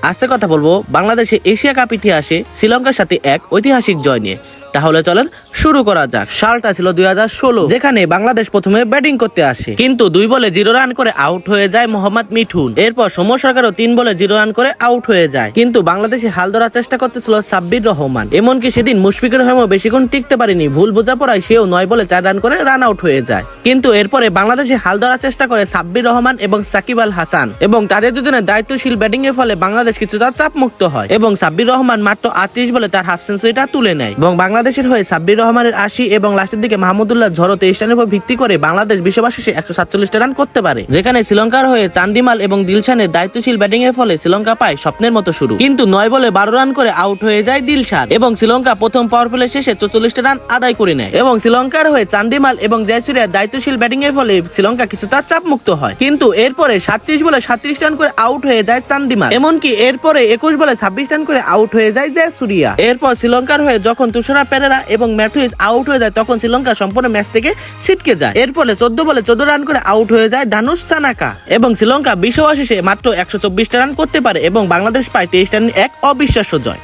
আজকে কথা বলবো বাংলাদেশে এশিয়া কাপ ইতিহাসে শ্রীলঙ্কার সাথে এক ঐতিহাসিক জয় নিয়ে। তাহলে চলেন শুরু করা যাক। সালটা ছিল 2016, যেখানে বাংলাদেশ প্রথমে ব্যাটিং করতে আসে, কিন্তু 2 বলে 0 রান করে আউট হয়ে যায় মোহাম্মদ মিঠুন। এরপর সৌম্য সরকারও 3 বলে 0 রান করে আউট হয়ে যায়, কিন্তু বাংলাদেশে হাল ধরার চেষ্টা করতেছিল সাব্বির রহমান। এমনকি সেদিন মুশফিকুর রহিমও বেশিক্ষণ টিকতে পারেনি, ভুল বোঝাপড়ায় সেও 9 বলে 4 রান করে রান আউট হয়ে যায়। কিন্তু এরপরে বাংলাদেশে হাল ধরার চেষ্টা করে সাব্বির রহমান এবং সাকিব আল হাসান, এবং তাদের দুজনের দায়িত্বশীল ব্যাটিং এর ফলে বাংলাদেশ কিছুটা চাপ মুক্ত হয় এবং সাব্বির রহমান মাত্র 38 বলে তার হাফ সেঞ্চুরিটা তুলে নেয়। এবং বাংলাদেশের হয়ে সাব্বির রহমানের 80 এবং লাস্টের দিকে মাহমুদুল্লাহ ঝড়ো 23 রানের উপর ভিত্তি করে বাংলাদেশ বিশ্ববাস শেষে 147 রান করতে পারে, যেখানে শ্রীলঙ্কার হয়ে চান্দিমাল এবং দিলশানের দায়িত্বশীল ব্যাটিং এর ফলে শ্রীলঙ্কা পায় স্বপ্নের মতো শুরু। কিন্তু 9 বলে 12 রান করে আউট হয়ে যায় দিলশান, এবং শ্রীলঙ্কা প্রথম পাওয়ার প্লে শেষে 44 রান আদায় করে নেয়। এবং শ্রীলঙ্কার হয়ে চান্দিমাল এবং জয়সূর্যার দায়িত্বশীল ব্যাটিং এর ফলে শ্রীলঙ্কা কিছুটা চাপ মুক্ত হয়। কিন্তু এরপরে 37 বলে 37 রান করে আউট হয়ে যায় চান্দিমাল, এমনকি এরপরে 21 বলে 26 রান করে আউট হয়ে যায় জয়সূর্যা। এরপর শ্রীলঙ্কার হয়ে যখন তুষারা পেরেরা এবং ম্যাথুইজ আউট হয়ে যায়, তখন শ্রীলঙ্কা সম্পূর্ণ ম্যাচ থেকে ছিটকে যায়। এরপরে 14 বলে 14 রান করে আউট হয়ে যায় ধানুশ সানাকা, এবং শ্রীলঙ্কা বিশ্ববাস শেষে মাত্র 124 রান করতে পারে এবং বাংলাদেশ পায় 23 রানের এক অবিশ্বাস্য জয়।